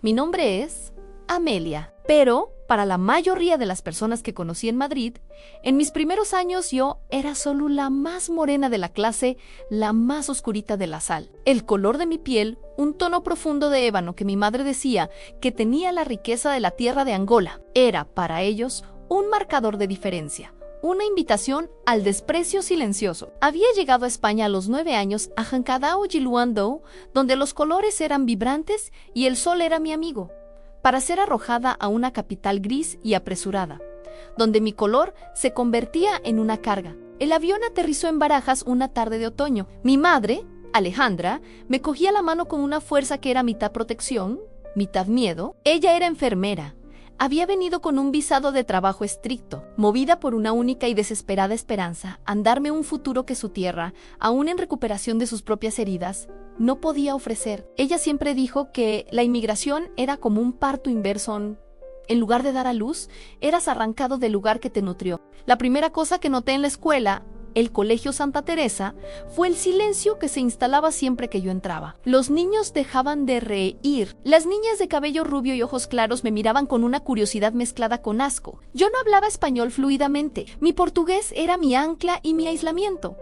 Mi nombre es Amelia, pero para la mayoría de las personas que conocí en Madrid, en mis primeros años yo era solo la más morena de la clase, la más oscurita de la sal. El color de mi piel, un tono profundo de ébano que mi madre decía que tenía la riqueza de la tierra de Angola, era para ellos un marcador de diferencia. Una invitación al desprecio silencioso. Había llegado a España a los 9 años a Hankadao y Luando, donde los colores eran vibrantes y el sol era mi amigo, para ser arrojada a una capital gris y apresurada, donde mi color se convertía en una carga. El avión aterrizó en Barajas una tarde de otoño. Mi madre, Alejandra, me cogía la mano con una fuerza que era mitad protección, mitad miedo. Ella era enfermera. Había venido con un visado de trabajo estricto, movida por una única y desesperada esperanza, darme un futuro que su tierra, aún en recuperación de sus propias heridas, no podía ofrecer. Ella siempre dijo que la inmigración era como un parto inverso. En lugar de dar a luz, eras arrancado del lugar que te nutrió. La primera cosa que noté en la escuela, el Colegio Santa Teresa, fue el silencio que se instalaba siempre que yo entraba. Los niños dejaban de reír. Las niñas de cabello rubio y ojos claros me miraban con una curiosidad mezclada con asco. Yo no hablaba español fluidamente. Mi portugués era mi ancla y mi aislamiento.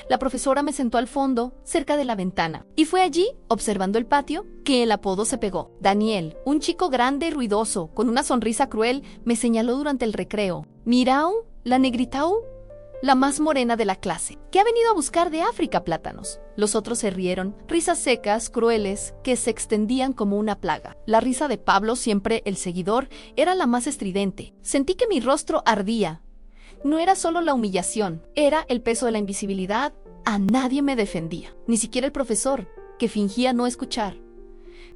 La profesora me sentó al fondo, cerca de la ventana, y fue allí, observando el patio, que el apodo se pegó. Daniel, un chico grande y ruidoso, con una sonrisa cruel, me señaló durante el recreo. Mirau, la negritau, la más morena de la clase, que ha venido a buscar de África plátanos. Los otros se rieron, risas secas, crueles, que se extendían como una plaga. La risa de Pablo, siempre el seguidor, era la más estridente. Sentí que mi rostro ardía. No era solo la humillación, era el peso de la invisibilidad. A nadie me defendía, ni siquiera el profesor, que fingía no escuchar.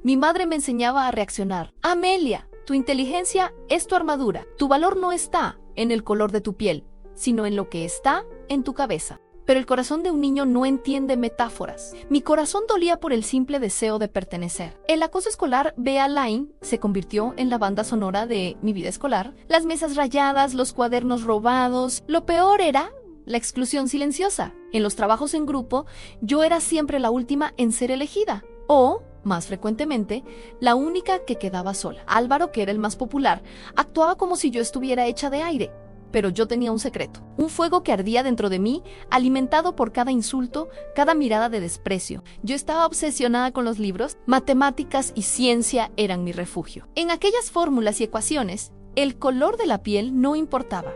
Mi madre me enseñaba a reaccionar. Amelia, tu inteligencia es tu armadura. Tu valor no está en el color de tu piel, sino en lo que está en tu cabeza. Pero el corazón de un niño no entiende metáforas. Mi corazón dolía por el simple deseo de pertenecer. El acoso escolar Bea Line se convirtió en la banda sonora de mi vida escolar. Las mesas rayadas, los cuadernos robados. Lo peor era la exclusión silenciosa. En los trabajos en grupo, yo era siempre la última en ser elegida. O, más frecuentemente, la única que quedaba sola. Álvaro, que era el más popular, actuaba como si yo estuviera hecha de aire. Pero yo tenía un secreto, un fuego que ardía dentro de mí, alimentado por cada insulto, cada mirada de desprecio. Yo estaba obsesionada con los libros, matemáticas y ciencia eran mi refugio. En aquellas fórmulas y ecuaciones, el color de la piel no importaba.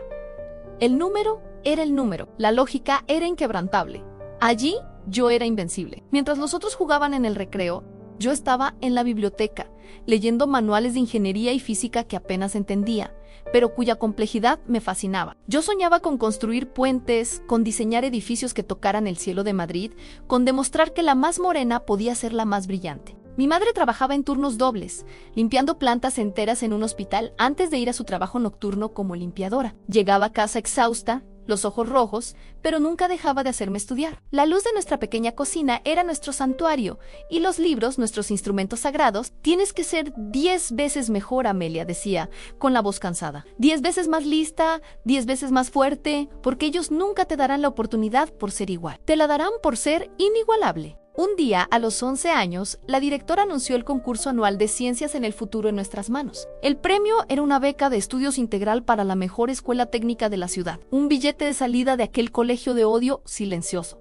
El número era el número, la lógica era inquebrantable. Allí yo era invencible. Mientras los otros jugaban en el recreo, yo estaba en la biblioteca, leyendo manuales de ingeniería y física que apenas entendía, pero cuya complejidad me fascinaba. Yo soñaba con construir puentes, con diseñar edificios que tocaran el cielo de Madrid, con demostrar que la más morena podía ser la más brillante. Mi madre trabajaba en turnos dobles, limpiando plantas enteras en un hospital antes de ir a su trabajo nocturno como limpiadora. Llegaba a casa exhausta, los ojos rojos, pero nunca dejaba de hacerme estudiar. La luz de nuestra pequeña cocina era nuestro santuario, y los libros, nuestros instrumentos sagrados. Tienes que ser 10 veces mejor, Amelia, decía, con la voz cansada. 10 veces más lista, 10 veces más fuerte, porque ellos nunca te darán la oportunidad por ser igual. Te la darán por ser inigualable. Un día, a los 11 años, la directora anunció el concurso anual de Ciencias en el Futuro en nuestras manos. El premio era una beca de estudios integral para la mejor escuela técnica de la ciudad, un billete de salida de aquel colegio de odio silencioso.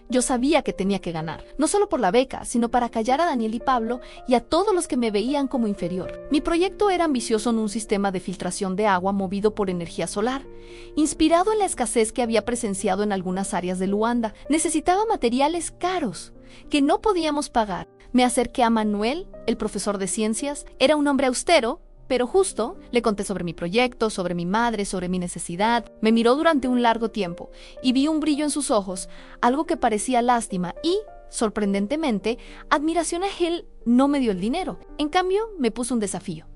Yo sabía que tenía que ganar, no solo por la beca, sino para callar a Daniel y Pablo y a todos los que me veían como inferior. Mi proyecto era ambicioso en un sistema de filtración de agua movido por energía solar, inspirado en la escasez que había presenciado en algunas áreas de Luanda. Necesitaba materiales caros, que no podíamos pagar. Me acerqué a Manuel, el profesor de ciencias. Era un hombre austero, pero justo. Le conté sobre mi proyecto, sobre mi madre, sobre mi necesidad. Me miró durante un largo tiempo y vi un brillo en sus ojos, algo que parecía lástima y, sorprendentemente, admiración. Él no me dio el dinero. En cambio, me puso un desafío.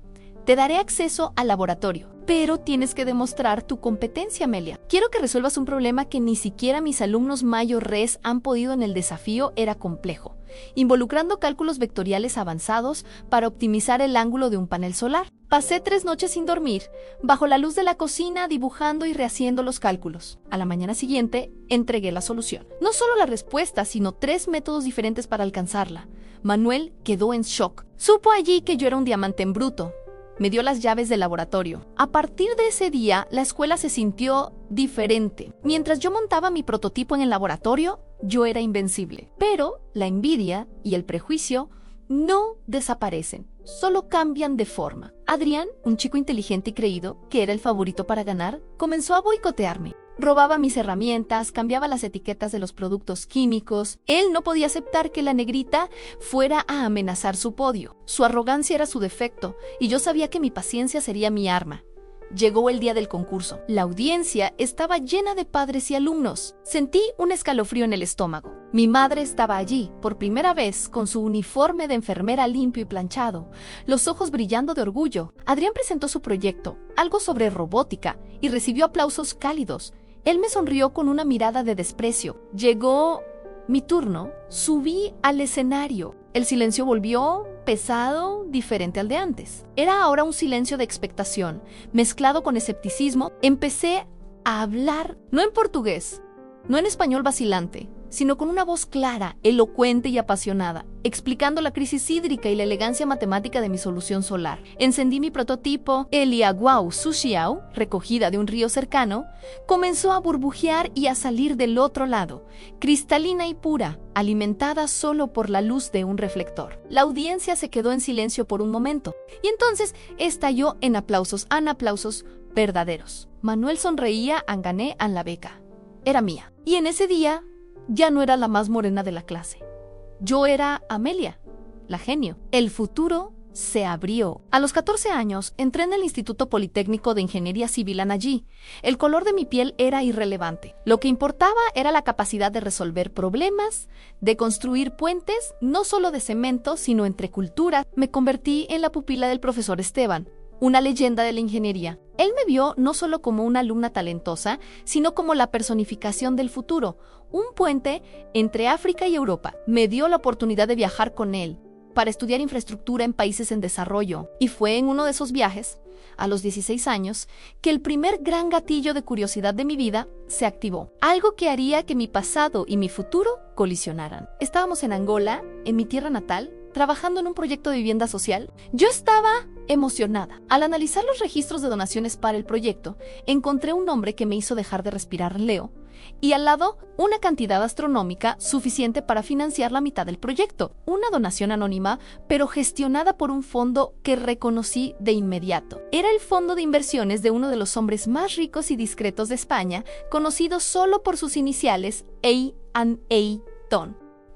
Te daré acceso al laboratorio. Pero tienes que demostrar tu competencia, Amelia. Quiero que resuelvas un problema que ni siquiera mis alumnos mayo res han podido en el desafío. Era complejo, involucrando cálculos vectoriales avanzados para optimizar el ángulo de un panel solar. Pasé 3 noches sin dormir, bajo la luz de la cocina, dibujando y rehaciendo los cálculos. A la mañana siguiente, entregué la solución. No solo la respuesta, sino 3 métodos diferentes para alcanzarla. Manuel quedó en shock. Supo allí que yo era un diamante en bruto. Me dio las llaves del laboratorio. A partir de ese día, la escuela se sintió diferente. Mientras yo montaba mi prototipo en el laboratorio, yo era invencible. Pero la envidia y el prejuicio no desaparecen, solo cambian de forma. Adrián, un chico inteligente y creído, que era el favorito para ganar, comenzó a boicotearme. Robaba mis herramientas, cambiaba las etiquetas de los productos químicos. Él no podía aceptar que la negrita fuera a amenazar su podio. Su arrogancia era su defecto, y yo sabía que mi paciencia sería mi arma. Llegó el día del concurso. La audiencia estaba llena de padres y alumnos. Sentí un escalofrío en el estómago. Mi madre estaba allí, por primera vez, con su uniforme de enfermera limpio y planchado, los ojos brillando de orgullo. Adrián presentó su proyecto, algo sobre robótica, y recibió aplausos cálidos. Él me sonrió con una mirada de desprecio. Llegó mi turno. Subí al escenario. El silencio volvió pesado, diferente al de antes. Era ahora un silencio de expectación, mezclado con escepticismo. Empecé a hablar, no en portugués, no en español vacilante, sino con una voz clara, elocuente y apasionada, explicando la crisis hídrica y la elegancia matemática de mi solución solar. Encendí mi prototipo, el Iaguau Sushiao, recogida de un río cercano, comenzó a burbujear y a salir del otro lado, cristalina y pura, alimentada solo por la luz de un reflector. La audiencia se quedó en silencio por un momento, y entonces estalló en aplausos verdaderos. Manuel sonreía, gané la beca. Era mía. Y en ese día, ya no era la más morena de la clase. Yo era Amelia, la genio. El futuro se abrió. A los 14 años, entré en el Instituto Politécnico de Ingeniería Civil Anallí. El color de mi piel era irrelevante. Lo que importaba era la capacidad de resolver problemas, de construir puentes, no solo de cemento, sino entre culturas. Me convertí en la pupila del profesor Esteban, una leyenda de la ingeniería. Él me vio no solo como una alumna talentosa, sino como la personificación del futuro, un puente entre África y Europa. Me dio la oportunidad de viajar con él para estudiar infraestructura en países en desarrollo. Y fue en uno de esos viajes, a los 16 años, que el primer gran gatillo de curiosidad de mi vida se activó. Algo que haría que mi pasado y mi futuro colisionaran. Estábamos en Angola, en mi tierra natal, trabajando en un proyecto de vivienda social. Yo estaba emocionada. Al analizar los registros de donaciones para el proyecto, encontré un nombre que me hizo dejar de respirar, Leo, y al lado una cantidad astronómica suficiente para financiar la mitad del proyecto. Una donación anónima, pero gestionada por un fondo que reconocí de inmediato. Era el fondo de inversiones de uno de los hombres más ricos y discretos de España, conocido solo por sus iniciales A&A.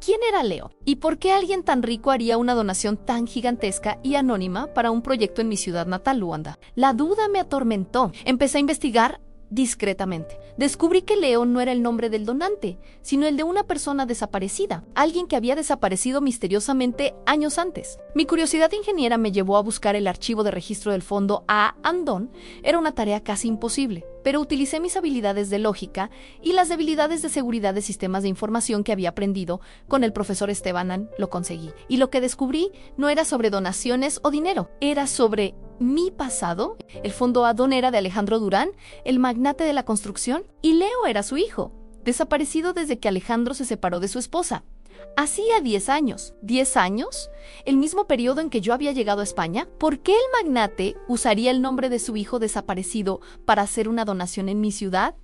¿Quién era Leo? ¿Y por qué alguien tan rico haría una donación tan gigantesca y anónima para un proyecto en mi ciudad natal, Luanda? La duda me atormentó. Empecé a investigar discretamente. Descubrí que Leo no era el nombre del donante, sino el de una persona desaparecida, alguien que había desaparecido misteriosamente años antes. Mi curiosidad de ingeniera me llevó a buscar el archivo de registro del fondo A&D. Era una tarea casi imposible, pero utilicé mis habilidades de lógica y las debilidades de seguridad de sistemas de información que había aprendido con el profesor Esteban. Lo conseguí. Y lo que descubrí no era sobre donaciones o dinero, era sobre mi pasado. El fondo A&D era de Alejandro Durán, el magnate de la construcción, y Leo era su hijo, desaparecido desde que Alejandro se separó de su esposa. Hacía 10 años. ¿10 años? ¿El mismo periodo en que yo había llegado a España? ¿Por qué el magnate usaría el nombre de su hijo desaparecido para hacer una donación en mi ciudad?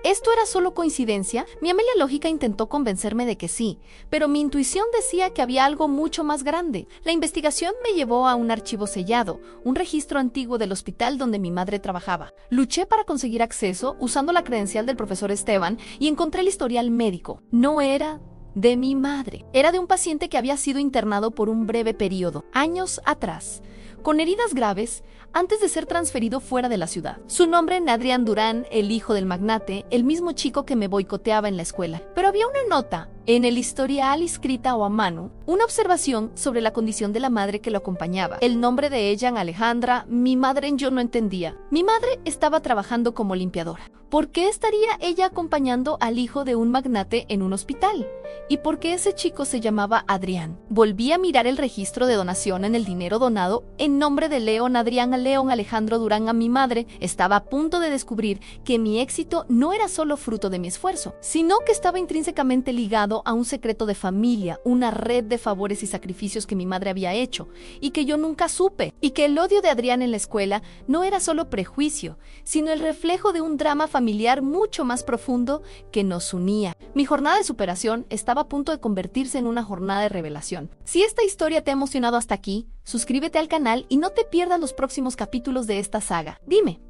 ¿Esto era solo coincidencia? Mi Amelia lógica intentó convencerme de que sí, pero mi intuición decía que había algo mucho más grande. La investigación me llevó a un archivo sellado, un registro antiguo del hospital donde mi madre trabajaba. Luché para conseguir acceso usando la credencial del profesor Esteban y encontré el historial médico. No era de mi madre. Era de un paciente que había sido internado por un breve periodo, años atrás, con heridas graves, antes de ser transferido fuera de la ciudad. Su nombre era Adrián Durán, el hijo del magnate, el mismo chico que me boicoteaba en la escuela. Pero había una nota En el historial escrita o a mano, una observación sobre la condición de la madre que lo acompañaba. El nombre de ella, Alejandra, mi madre yo no entendía. Mi madre estaba trabajando como limpiadora. ¿Por qué estaría ella acompañando al hijo de un magnate en un hospital? ¿Y por qué ese chico se llamaba Adrián? Volví a mirar el registro de donación en el dinero donado en nombre de León Alejandro Durán a mi madre. Estaba a punto de descubrir que mi éxito no era solo fruto de mi esfuerzo, sino que estaba intrínsecamente ligado a un secreto de familia, una red de favores y sacrificios que mi madre había hecho y que yo nunca supe, y que el odio de Adrián en la escuela no era solo prejuicio, sino el reflejo de un drama familiar mucho más profundo que nos unía. Mi jornada de superación estaba a punto de convertirse en una jornada de revelación. Si esta historia te ha emocionado hasta aquí, suscríbete al canal y no te pierdas los próximos capítulos de esta saga. Dime,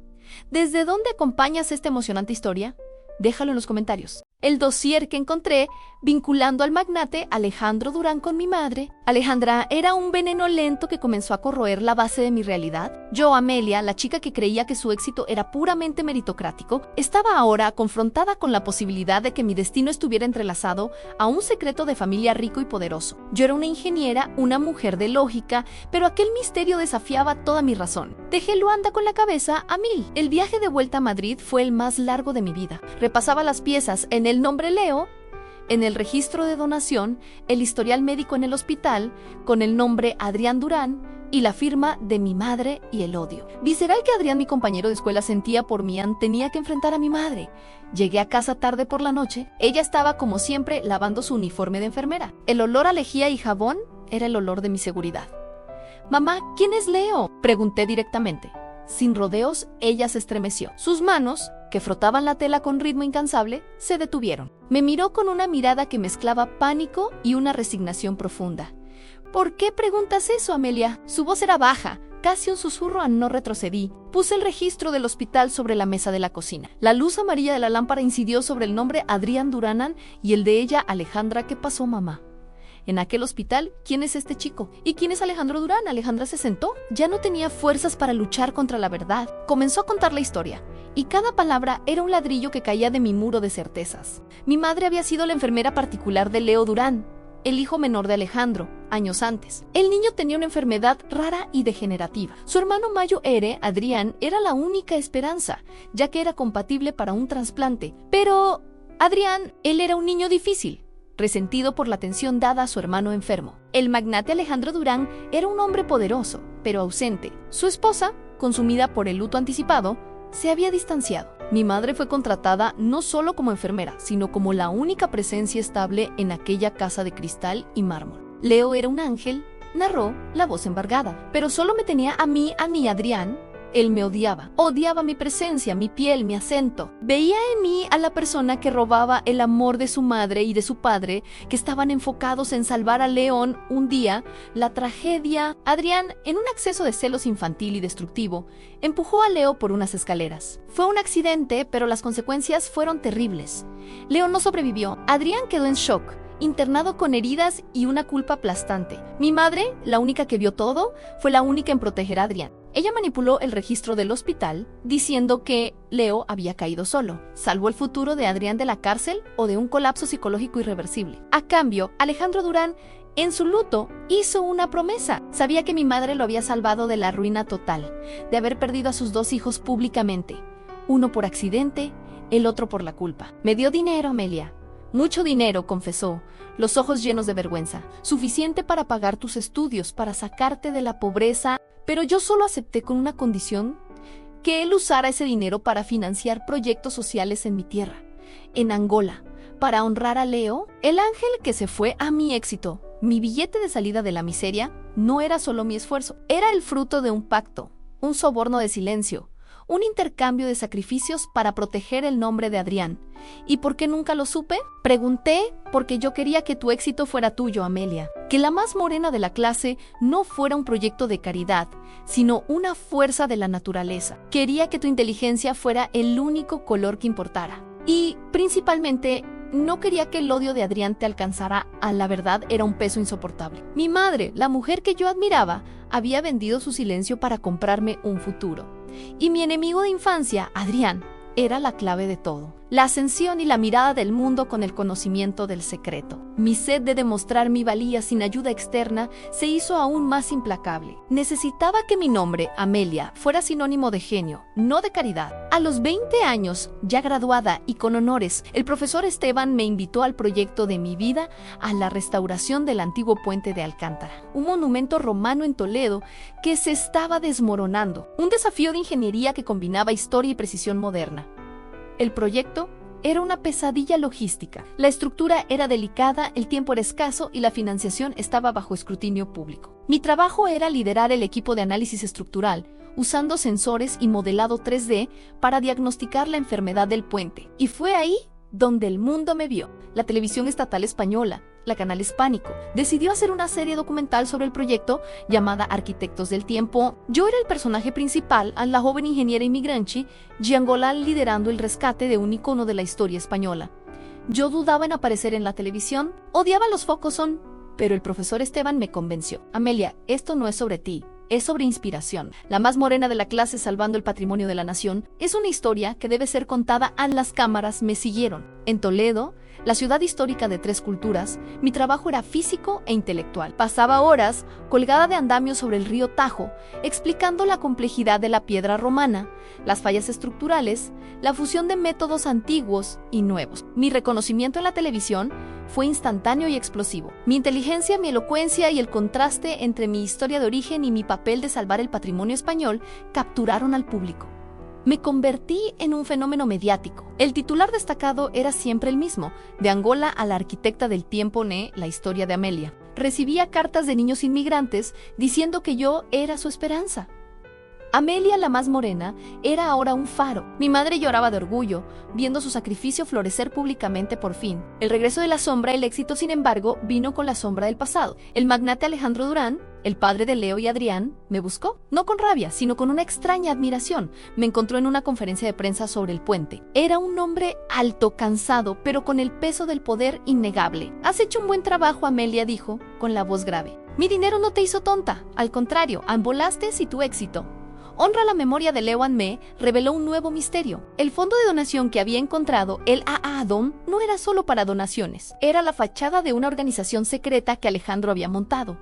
¿desde dónde acompañas esta emocionante historia? Déjalo en los comentarios. El dossier que encontré vinculando al magnate Alejandro Durán con mi madre. Alejandra era un veneno lento que comenzó a corroer la base de mi realidad. Yo, Amelia, la chica que creía que su éxito era puramente meritocrático, estaba ahora confrontada con la posibilidad de que mi destino estuviera entrelazado a un secreto de familia rico y poderoso. Yo era una ingeniera, una mujer de lógica, pero aquel misterio desafiaba toda mi razón. Dejé Luanda con la cabeza a mil. El viaje de vuelta a Madrid fue el más largo de mi vida. Repasaba las piezas en el nombre Leo, en el registro de donación, el historial médico en el hospital, con el nombre Adrián Durán y la firma de mi madre y el odio visceral que Adrián, mi compañero de escuela, sentía por mí. Tenía que enfrentar a mi madre. Llegué a casa tarde por la noche. Ella estaba, como siempre, lavando su uniforme de enfermera. El olor a lejía y jabón era el olor de mi seguridad. «Mamá, ¿quién es Leo?», pregunté directamente. Sin rodeos, ella se estremeció. Sus manos, que frotaban la tela con ritmo incansable, se detuvieron. Me miró con una mirada que mezclaba pánico y una resignación profunda. «¿Por qué preguntas eso, Amelia?». Su voz era baja, casi un susurro. No retrocedí. Puse el registro del hospital sobre la mesa de la cocina. La luz amarilla de la lámpara incidió sobre el nombre Adrián Durán y el de ella, Alejandra. «¿Qué pasó, mamá? En aquel hospital, ¿quién es este chico? ¿Y quién es Alejandro Durán?». Alejandra se sentó. Ya no tenía fuerzas para luchar contra la verdad. Comenzó a contar la historia, y cada palabra era un ladrillo que caía de mi muro de certezas. Mi madre había sido la enfermera particular de Leo Durán, el hijo menor de Alejandro, años antes. El niño tenía una enfermedad rara y degenerativa. Su hermano mayor, Adrián, era la única esperanza, ya que era compatible para un trasplante. Pero Adrián, él era un niño difícil, resentido por la atención dada a su hermano enfermo. El magnate Alejandro Durán era un hombre poderoso, pero ausente. Su esposa, consumida por el luto anticipado, se había distanciado. Mi madre fue contratada no solo como enfermera, sino como la única presencia estable en aquella casa de cristal y mármol. Leo era un ángel, narró la voz embargada, pero solo me tenía a mí, Adrián. Él me odiaba mi presencia, mi piel, mi acento. Veía en mí a la persona que robaba el amor de su madre y de su padre, que estaban enfocados en salvar a León. Un día, la tragedia. Adrián, en un acceso de celos infantil y destructivo, empujó a Leo por unas escaleras. Fue un accidente, pero las consecuencias fueron terribles. Leo no sobrevivió. Adrián quedó en shock, internado con heridas y una culpa aplastante. Mi madre, la única que vio todo, fue la única en proteger a Adrián. Ella manipuló el registro del hospital diciendo que Leo había caído solo. Salvó el futuro de Adrián de la cárcel o de un colapso psicológico irreversible. A cambio, Alejandro Durán, en su luto, hizo una promesa. Sabía que mi madre lo había salvado de la ruina total, de haber perdido a sus 2 hijos públicamente. Uno por accidente, el otro por la culpa. «Me dio dinero, Amelia. Mucho dinero», confesó, los ojos llenos de vergüenza. «Suficiente para pagar tus estudios, para sacarte de la pobreza. Pero yo solo acepté con una condición: que él usara ese dinero para financiar proyectos sociales en mi tierra, en Angola, para honrar a Leo, el ángel que se fue a mi éxito». Mi billete de salida de la miseria no era solo mi esfuerzo, era el fruto de un pacto, un soborno de silencio, un intercambio de sacrificios para proteger el nombre de Adrián. ¿Y por qué nunca lo supe? Pregunté porque yo quería que tu éxito fuera tuyo, Amelia. Que la más morena de la clase no fuera un proyecto de caridad, sino una fuerza de la naturaleza. Quería que tu inteligencia fuera el único color que importara. Y, principalmente, no quería que el odio de Adrián te alcanzara. A la verdad, era un peso insoportable. Mi madre, la mujer que yo admiraba, había vendido su silencio para comprarme un futuro. Y mi enemigo de infancia, Adrián, era la clave de todo. la ascensión y la mirada del mundo con el conocimiento del secreto. Mi sed de demostrar mi valía sin ayuda externa se hizo aún más implacable. Necesitaba que mi nombre, Amelia, fuera sinónimo de genio, no de caridad. A los 20 años, ya graduada y con honores, el profesor Esteban me invitó al proyecto de mi vida a la restauración del antiguo puente de Alcántara, un monumento romano en Toledo que se estaba desmoronando, un desafío de ingeniería que combinaba historia y precisión moderna. El proyecto era una pesadilla logística. La estructura era delicada, el tiempo era escaso y la financiación estaba bajo escrutinio público. Mi trabajo era liderar el equipo de análisis estructural, usando sensores y modelado 3D para diagnosticar la enfermedad del puente. Y fue ahí donde el mundo me vio. La televisión estatal española, la Canal Hispánico, decidió hacer una serie documental sobre el proyecto llamada Arquitectos del Tiempo. Yo era el personaje principal, a la joven ingeniera inmigrante Giangolal liderando el rescate de un icono de la historia española. Yo dudaba en aparecer en la televisión, odiaba los focos on, pero el profesor Esteban me convenció. Amelia, esto no es sobre ti. Es sobre inspiración. La más morena de la clase salvando el patrimonio de la nación es una historia que debe ser contada a las cámaras. Me siguieron. En Toledo, la ciudad histórica de 3 culturas, mi trabajo era físico e intelectual. Pasaba horas colgada de andamios sobre el río Tajo, explicando la complejidad de la piedra romana, las fallas estructurales, la fusión de métodos antiguos y nuevos. Mi reconocimiento en la televisión fue instantáneo y explosivo. Mi inteligencia, mi elocuencia y el contraste entre mi historia de origen y mi papel de salvar el patrimonio español capturaron al público. Me convertí en un fenómeno mediático. El titular destacado era siempre el mismo: de Angola a la arquitecta del tiempo, la historia de Amelia. Recibía cartas de niños inmigrantes diciendo que yo era su esperanza. Amelia, la más morena, era ahora un faro. Mi madre lloraba de orgullo, viendo su sacrificio florecer públicamente por fin. El regreso de la sombra, el éxito, sin embargo, vino con la sombra del pasado. El magnate Alejandro Durán, el padre de Leo y Adrián, me buscó, no con rabia, sino con una extraña admiración. Me encontró en una conferencia de prensa sobre el puente. Era un hombre alto, cansado, pero con el peso del poder innegable. «Has hecho un buen trabajo», Amelia dijo, con la voz grave. «Mi dinero no te hizo tonta, al contrario, ambolaste y tu éxito». Honra la memoria de Leo Anme reveló un nuevo misterio. El fondo de donación que había encontrado el Adón no era solo para donaciones, era la fachada de una organización secreta que Alejandro había montado,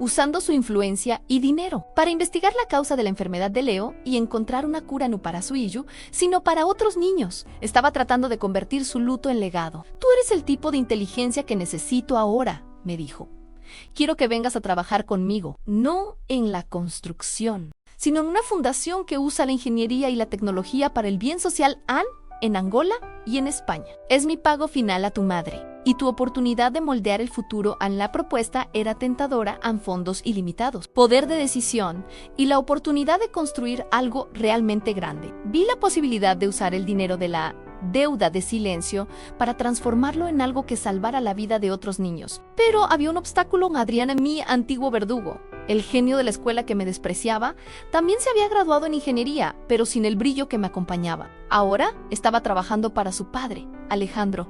usando su influencia y dinero para investigar la causa de la enfermedad de Leo y encontrar una cura no para su hijo, sino para otros niños. Estaba tratando de convertir su luto en legado. «Tú eres el tipo de inteligencia que necesito ahora», me dijo. «Quiero que vengas a trabajar conmigo, no en la construcción, sino en una fundación que usa la ingeniería y la tecnología para el bien social en Angola y en España. Es mi pago final a tu madre, y tu oportunidad de moldear el futuro. La propuesta era tentadora, a fondos ilimitados, poder de decisión y la oportunidad de construir algo realmente grande. Vi la posibilidad de usar el dinero de la deuda de silencio para transformarlo en algo que salvara la vida de otros niños. Pero había un obstáculo: Adrián, mi antiguo verdugo. El genio de la escuela que me despreciaba también se había graduado en ingeniería, pero sin el brillo que me acompañaba. Ahora estaba trabajando para su padre, Alejandro,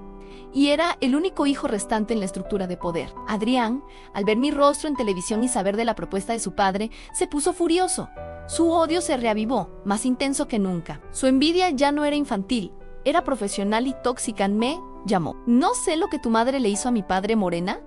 y era el único hijo restante en la estructura de poder. Adrián, al ver mi rostro en televisión y saber de la propuesta de su padre, se puso furioso. Su odio se reavivó, más intenso que nunca. Su envidia ya no era infantil, era profesional y tóxica. Me llamó. «No sé lo que tu madre le hizo a mi padre, Morena,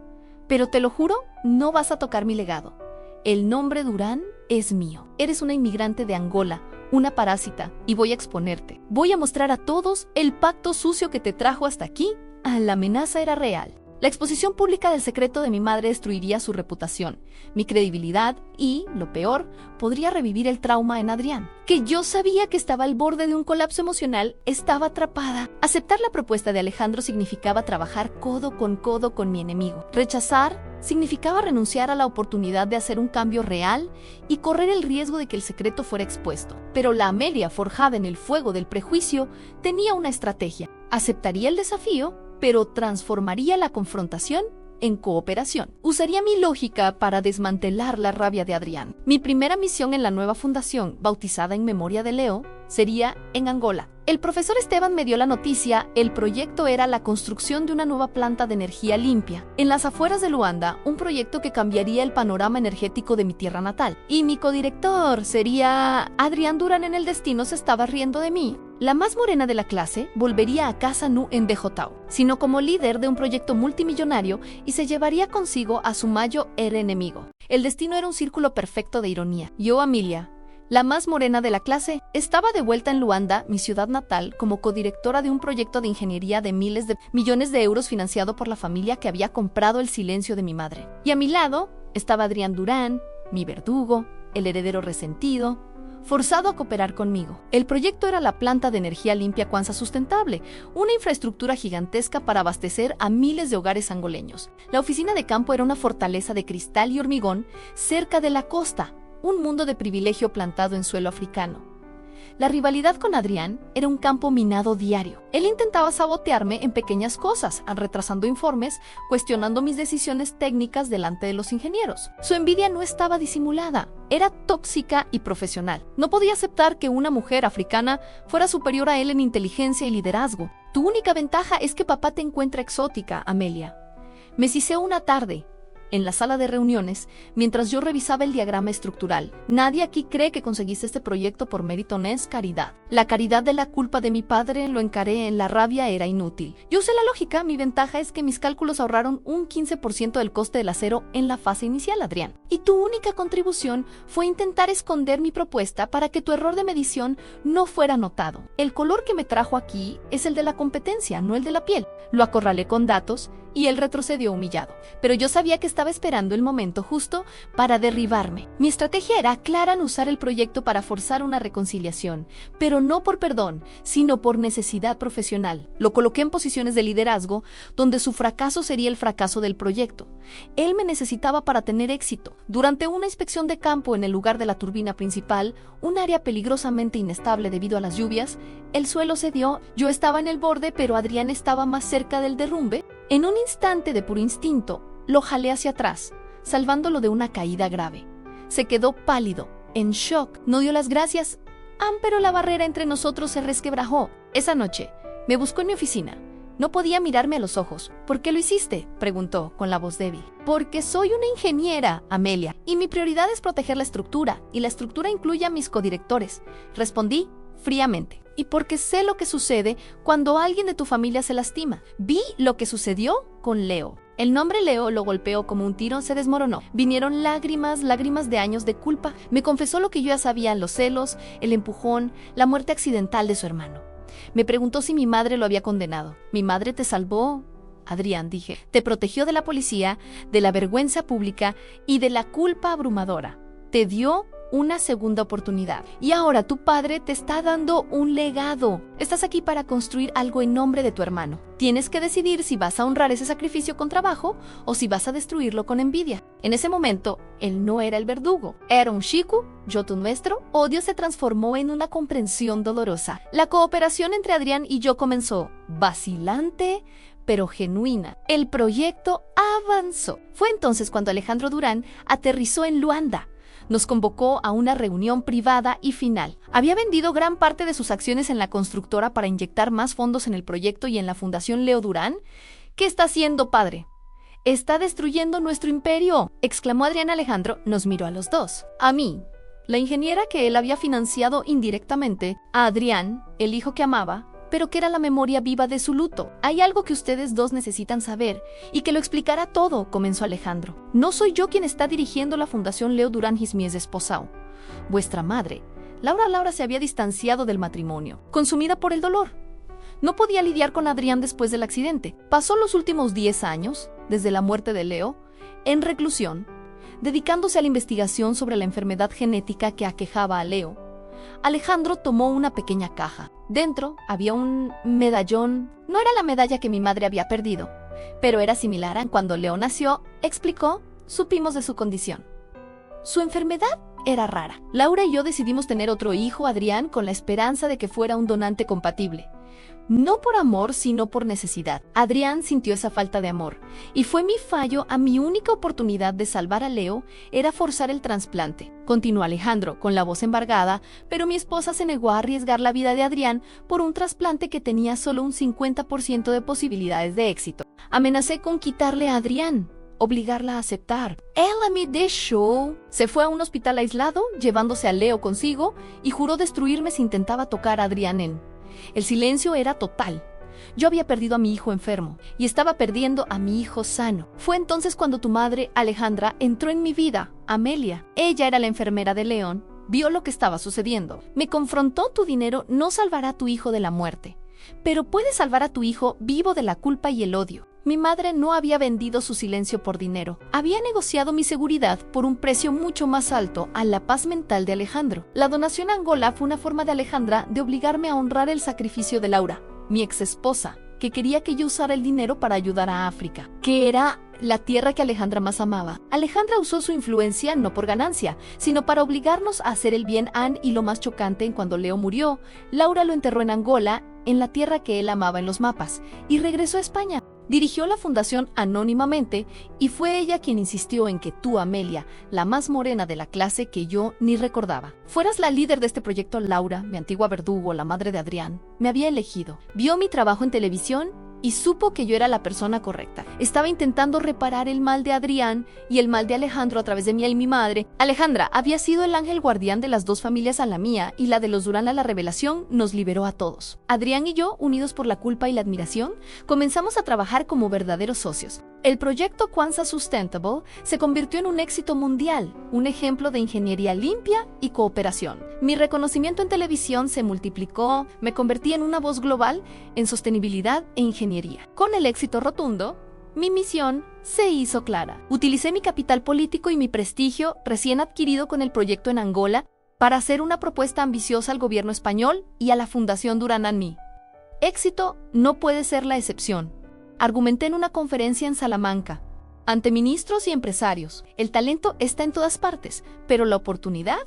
pero te lo juro, no vas a tocar mi legado. El nombre Durán es mío. Eres una inmigrante de Angola, una parásita, y voy a exponerte. Voy a mostrar a todos el pacto sucio que te trajo hasta aquí». La amenaza era real. La exposición pública del secreto de mi madre destruiría su reputación, mi credibilidad y, lo peor, podría revivir el trauma en Adrián, que yo sabía que estaba al borde de un colapso emocional. Estaba atrapada. Aceptar la propuesta de Alejandro significaba trabajar codo con mi enemigo. Rechazar significaba renunciar a la oportunidad de hacer un cambio real y correr el riesgo de que el secreto fuera expuesto. Pero la Amelia, forjada en el fuego del prejuicio, tenía una estrategia. Aceptaría el desafío, pero transformaría la confrontación en cooperación. Usaría mi lógica para desmantelar la rabia de Adrián. Mi primera misión en la nueva fundación, bautizada en memoria de Leo, sería en Angola. El profesor Esteban me dio la noticia. El proyecto era la construcción de una nueva planta de energía limpia en las afueras de Luanda, un proyecto que cambiaría el panorama energético de mi tierra natal. Y mi codirector sería Adrián Durán. En el destino se estaba riendo de mí. La más morena de la clase volvería a casa no en Bejotao, sino como líder de un proyecto multimillonario, y se llevaría consigo a su mayo enemigo. El destino era un círculo perfecto de ironía. Yo, Amelia, la más morena de la clase, estaba de vuelta en Luanda, mi ciudad natal, como codirectora de un proyecto de ingeniería de miles de millones de euros financiado por la familia que había comprado el silencio de mi madre. Y a mi lado estaba Adrián Durán, mi verdugo, el heredero resentido, forzado a cooperar conmigo. El proyecto era la planta de energía limpia Kwanza Sustentable, una infraestructura gigantesca para abastecer a miles de hogares angoleños. La oficina de campo era una fortaleza de cristal y hormigón cerca de la costa, un mundo de privilegio plantado en suelo africano. La rivalidad con Adrián era un campo minado diario. Él intentaba sabotearme en pequeñas cosas, retrasando informes, cuestionando mis decisiones técnicas delante de los ingenieros. Su envidia no estaba disimulada, era tóxica y profesional. No podía aceptar que una mujer africana fuera superior a él en inteligencia y liderazgo. Tu única ventaja es que papá te encuentra exótica, Amelia. Me siseó una tarde en la sala de reuniones, mientras yo revisaba el diagrama estructural. Nadie aquí cree que conseguiste este proyecto por mérito, no es caridad. La caridad de la culpa de mi padre lo encaré en la rabia, era inútil. Yo usé la lógica, mi ventaja es que mis cálculos ahorraron un 15% del coste del acero en la fase inicial, Adrián. Y tu única contribución fue intentar esconder mi propuesta para que tu error de medición no fuera notado. El color que me trajo aquí es el de la competencia, no el de la piel. Lo acorralé con datos y él retrocedió humillado. Pero yo sabía que estaba esperando el momento justo para derribarme. Mi estrategia era clara en usar el proyecto para forzar una reconciliación, pero no por perdón, sino por necesidad profesional. Lo coloqué en posiciones de liderazgo, donde su fracaso sería el fracaso del proyecto. Él me necesitaba para tener éxito. Durante una inspección de campo en el lugar de la turbina principal, un área peligrosamente inestable debido a las lluvias, el suelo cedió. Yo estaba en el borde, pero Adrián estaba más cerca del derrumbe. En un instante de puro instinto, lo jalé hacia atrás, salvándolo de una caída grave. Se quedó pálido, en shock, no dio las gracias, pero la barrera entre nosotros se resquebrajó. Esa noche, me buscó en mi oficina. No podía mirarme a los ojos. ¿Por qué lo hiciste?, preguntó con la voz débil. Porque soy una ingeniera, Amelia, y mi prioridad es proteger la estructura, y la estructura incluye a mis codirectores, respondí fríamente. Y porque sé lo que sucede cuando alguien de tu familia se lastima. Vi lo que sucedió con Leo. El nombre Leo lo golpeó como un tiro, se desmoronó. Vinieron lágrimas de años de culpa. Me confesó lo que yo ya sabía: los celos, el empujón, la muerte accidental de su hermano. Me preguntó si mi madre lo había condenado. Mi madre te salvó, Adrián, dije. Te protegió de la policía, de la vergüenza pública y de la culpa abrumadora. Te dio una segunda oportunidad. Y ahora tu padre te está dando un legado. Estás aquí para construir algo en nombre de tu hermano. Tienes que decidir si vas a honrar ese sacrificio con trabajo o si vas a destruirlo con envidia. En ese momento, él no era el verdugo. Era un chico, yo tu nuestro. Odio se transformó en una comprensión dolorosa. La cooperación entre Adrián y yo comenzó, vacilante, pero genuina. El proyecto avanzó. Fue entonces cuando Alejandro Durán aterrizó en Luanda. Nos convocó a una reunión privada y final. Había vendido gran parte de sus acciones en la constructora para inyectar más fondos en el proyecto y en la Fundación Leo Durán. ¿Qué está haciendo, padre? ¡Está destruyendo nuestro imperio!, exclamó Adrián. Alejandro nos miró a los dos. A mí, la ingeniera que él había financiado indirectamente, a Adrián, el hijo que amaba, pero que era la memoria viva de su luto. Hay algo que ustedes dos necesitan saber y que lo explicará todo, comenzó Alejandro. No soy yo quien está dirigiendo la Fundación Leo Durán Mies Esposao. Vuestra madre, Laura, se había distanciado del matrimonio, consumida por el dolor. No podía lidiar con Adrián después del accidente. Pasó los últimos 10 años, desde la muerte de Leo, en reclusión, dedicándose a la investigación sobre la enfermedad genética que aquejaba a Leo. Alejandro tomó una pequeña caja. Dentro había un medallón. No era la medalla que mi madre había perdido, pero era similar a cuando Leo nació, explicó. Supimos de su condición. Su enfermedad era rara. Laura y yo decidimos tener otro hijo, Adrián, con la esperanza de que fuera un donante compatible. No por amor, sino por necesidad. Adrián sintió esa falta de amor, y fue mi fallo. A mi única oportunidad de salvar a Leo era forzar el trasplante. Continuó Alejandro, con la voz embargada, pero mi esposa se negó a arriesgar la vida de Adrián por un trasplante que tenía solo un 50% de posibilidades de éxito. Amenacé con quitarle a Adrián, obligarla a aceptar. Ella me dejó. Se fue a un hospital aislado, llevándose a Leo consigo, y juró destruirme si intentaba tocar a Adrián. El silencio era total. Yo había perdido a mi hijo enfermo y estaba perdiendo a mi hijo sano. Fue entonces cuando tu madre, Alejandra, entró en mi vida, Amelia. Ella era la enfermera de León, vio lo que estaba sucediendo. Me confrontó: tu dinero no salvará a tu hijo de la muerte, pero puede salvar a tu hijo vivo de la culpa y el odio. Mi madre no había vendido su silencio por dinero. Había negociado mi seguridad por un precio mucho más alto a la paz mental de Alejandro. La donación a Angola fue una forma de Alejandra de obligarme a honrar el sacrificio de Laura, mi ex esposa, que quería que yo usara el dinero para ayudar a África, que era la tierra que Alejandra más amaba. Alejandra usó su influencia no por ganancia, sino para obligarnos a hacer el bien. Y lo más chocante, en cuando Leo murió, Laura lo enterró en Angola, en la tierra que él amaba en los mapas, y regresó a España. Dirigió la fundación anónimamente y fue ella quien insistió en que tú, Amelia, la más morena de la clase que yo ni recordaba, fueras la líder de este proyecto. Laura, mi antigua verdugo, la madre de Adrián, me había elegido. Vio mi trabajo en televisión y supo que yo era la persona correcta. Estaba intentando reparar el mal de Adrián y el mal de Alejandro a través de mí y mi madre. Alejandra había sido el ángel guardián de las dos familias. A la mía y la de los Durán, a la revelación, nos liberó a todos. Adrián y yo, unidos por la culpa y la admiración, comenzamos a trabajar como verdaderos socios. El proyecto Kwanzaa Sustentable se convirtió en un éxito mundial, un ejemplo de ingeniería limpia y cooperación. Mi reconocimiento en televisión se multiplicó, me convertí en una voz global en sostenibilidad e ingeniería. Con el éxito rotundo, mi misión se hizo clara. Utilicé mi capital político y mi prestigio recién adquirido con el proyecto en Angola para hacer una propuesta ambiciosa al gobierno español y a la Fundación Durán Anmí. Éxito no puede ser la excepción. Argumenté en una conferencia en Salamanca, ante ministros y empresarios. El talento está en todas partes, pero la oportunidad,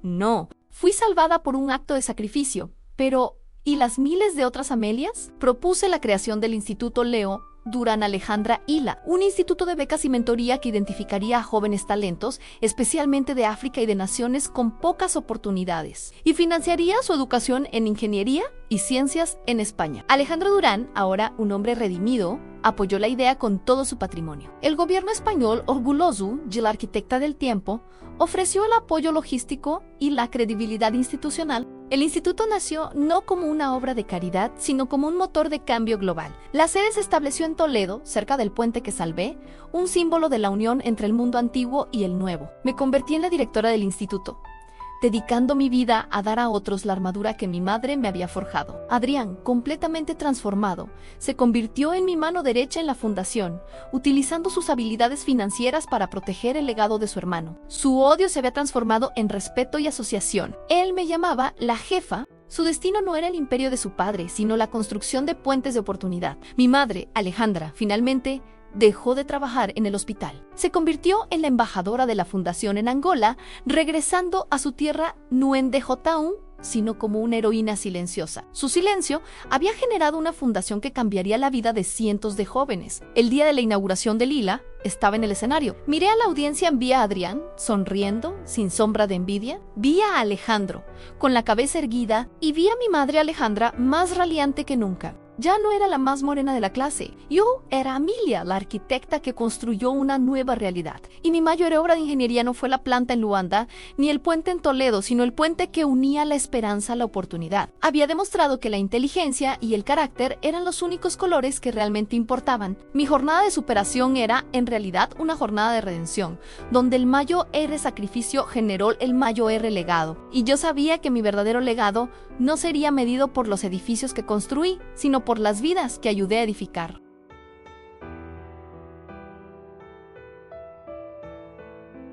no. Fui salvada por un acto de sacrificio, pero ¿y las miles de otras Amelias? Propuse la creación del Instituto Leo Durán Alejandra Hila, un instituto de becas y mentoría que identificaría a jóvenes talentos, especialmente de África y de naciones con pocas oportunidades, y financiaría su educación en ingeniería y ciencias en España. Alejandro Durán, ahora un hombre redimido, apoyó la idea con todo su patrimonio. El gobierno español, orgulloso de la arquitecta del tiempo, ofreció el apoyo logístico y la credibilidad institucional. El instituto nació no como una obra de caridad, sino como un motor de cambio global. La sede se estableció en Toledo, cerca del puente que salvé, un símbolo de la unión entre el mundo antiguo y el nuevo. Me convertí en la directora del instituto, dedicando mi vida a dar a otros la armadura que mi madre me había forjado. Adrián, completamente transformado, se convirtió en mi mano derecha en la fundación, utilizando sus habilidades financieras para proteger el legado de su hermano. Su odio se había transformado en respeto y asociación. Él me llamaba la jefa. Su destino no era el imperio de su padre, sino la construcción de puentes de oportunidad. Mi madre, Alejandra, finalmente dejó de trabajar en el hospital. Se convirtió en la embajadora de la fundación en Angola, regresando a su tierra no en Dejotaún, sino como una heroína silenciosa. Su silencio había generado una fundación que cambiaría la vida de cientos de jóvenes. El día de la inauguración de Lila, estaba en el escenario. Miré a la audiencia, vi a Adrián, sonriendo, sin sombra de envidia. Vi a Alejandro, con la cabeza erguida, y vi a mi madre Alejandra más radiante que nunca. Ya no era la más morena de la clase. Yo era Amelia, la arquitecta que construyó una nueva realidad. Y mi mayor obra de ingeniería no fue la planta en Luanda, ni el puente en Toledo, sino el puente que unía la esperanza a la oportunidad. Había demostrado que la inteligencia y el carácter eran los únicos colores que realmente importaban. Mi jornada de superación era, en realidad, una jornada de redención, donde el mayor R sacrificio generó el mayor R legado. Y yo sabía que mi verdadero legado no sería medido por los edificios que construí, sino por las vidas que ayudé a edificar.